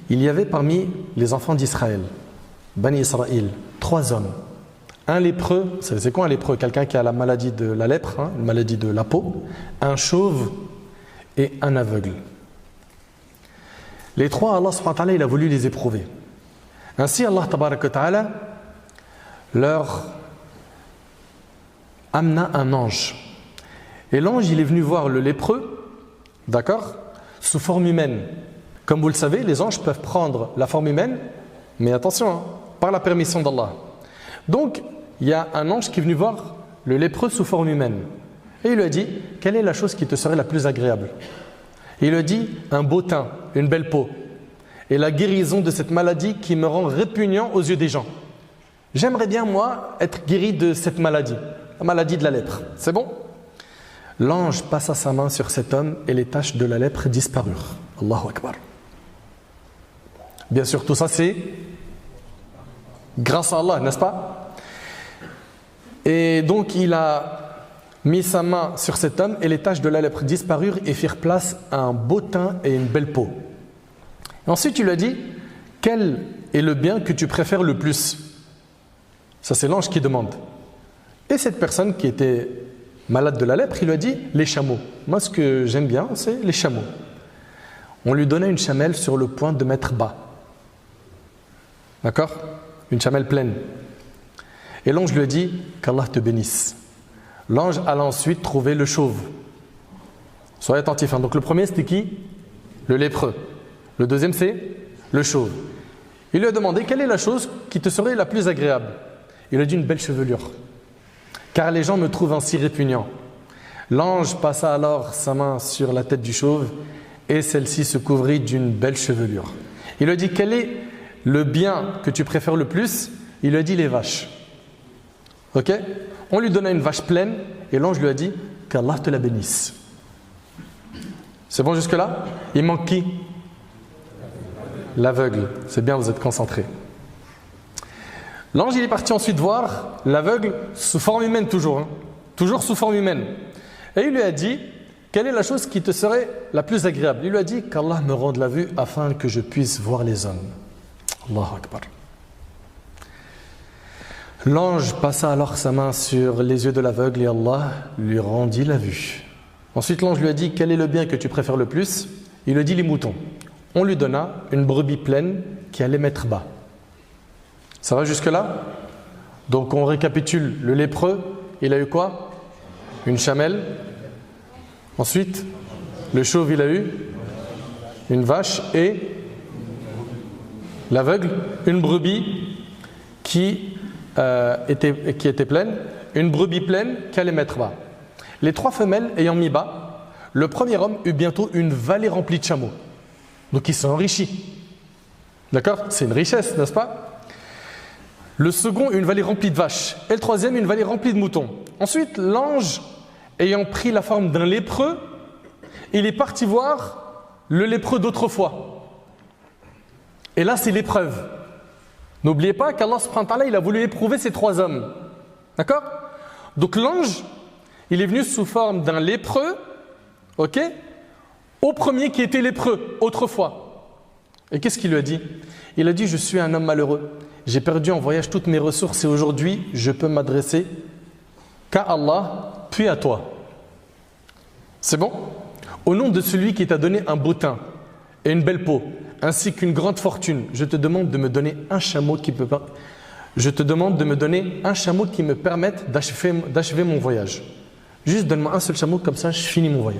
Il y avait parmi les enfants d'Israël, Bani Israël, 3 hommes. Un lépreux, vous savez c'est quoi un lépreux? Quelqu'un qui a la maladie de la lèpre, une maladie de la peau, un chauve et un aveugle. Les 3, Allah subhanahu wa ta'ala, il a voulu les éprouver. Ainsi, Allah tabaraka wa ta'ala leur amena un ange. Et l'ange, il est venu voir le lépreux, d'accord, sous forme humaine. Comme vous le savez, les anges peuvent prendre la forme humaine, mais attention, hein, par la permission d'Allah. Donc, il y a un ange qui est venu voir le lépreux sous forme humaine. Et il lui a dit, quelle est la chose qui te serait la plus agréable? Et il lui a dit, un beau teint, une belle peau, et la guérison de cette maladie qui me rend répugnant aux yeux des gens. J'aimerais bien, moi, être guéri de cette maladie, la maladie de la lèpre. C'est bon? L'ange passa sa main sur cet homme et les taches de la lèpre disparurent. Allahu Akbar. Bien sûr, tout ça c'est grâce à Allah, n'est-ce pas? Et donc il a mis sa main sur cet homme et les taches de la lèpre disparurent et firent place à un beau teint et une belle peau. Et ensuite il lui a dit, quel est le bien que tu préfères le plus? Ça c'est l'ange qui demande. Et cette personne qui était malade de la lèpre, il lui a dit, les chameaux. Moi ce que j'aime bien c'est les chameaux. On lui donnait une chamelle sur le point de mettre bas. D'accord? Une chamelle pleine. Et l'ange lui a dit, qu'Allah te bénisse. L'ange alla ensuite trouver le chauve. Soyez attentifs. Hein. Donc le premier c'était qui? Le lépreux. Le deuxième c'est le chauve. Il lui a demandé, quelle est la chose qui te serait la plus agréable? Il lui a dit, une belle chevelure. Car les gens me trouvent ainsi répugnant. L'ange passa alors sa main sur la tête du chauve et celle-ci se couvrit d'une belle chevelure. Il lui a dit, quel est le bien que tu préfères le plus? Il lui a dit, les vaches. Ok? On lui donna une vache pleine et l'ange lui a dit, qu'Allah te la bénisse. C'est bon jusque là? Il manque qui? L'aveugle. C'est bien, vous êtes concentrés. L'ange il est parti ensuite voir l'aveugle sous forme humaine toujours. Hein? Toujours sous forme humaine. Et il lui a dit, quelle est la chose qui te serait la plus agréable? Il lui a dit, qu'Allah me rende la vue afin que je puisse voir les hommes. Allahu Akbar. L'ange passa alors sa main sur les yeux de l'aveugle et Allah lui rendit la vue. Ensuite l'ange lui a dit, quel est le bien que tu préfères le plus? Il lui a dit, les moutons. On lui donna une brebis pleine qui allait mettre bas. Ça va jusque là? Donc on récapitule, le lépreux, il a eu quoi? Une chamelle. Ensuite, le chauve il a eu une vache et l'aveugle, une brebis qui était pleine, une brebis pleine qui allait mettre bas. Les 3 femelles ayant mis bas, le premier homme eut bientôt une vallée remplie de chameaux. Donc il s'est enrichi. D'accord? C'est une richesse, n'est-ce pas? Le second, une vallée remplie de vaches. Et le troisième, une vallée remplie de moutons. Ensuite, l'ange, ayant pris la forme d'un lépreux, il est parti voir le lépreux d'autrefois. Et là, c'est l'épreuve. N'oubliez pas qu'Allah subhanahu wa ta'ala, il a voulu éprouver ces 3 hommes. D'accord? Donc l'ange, il est venu sous forme d'un lépreux, ok? Au premier qui était lépreux, autrefois. Et qu'est-ce qu'il lui a dit? Il a dit, je suis un homme malheureux. J'ai perdu en voyage toutes mes ressources et aujourd'hui, je peux m'adresser qu'à Allah, puis à toi. C'est bon? Au nom de celui qui t'a donné un beau teint et une belle peau, ainsi qu'une grande fortune, je te demande de me donner un chameau qui me permette d'achever mon voyage. Juste donne-moi un seul chameau, comme ça je finis mon voyage.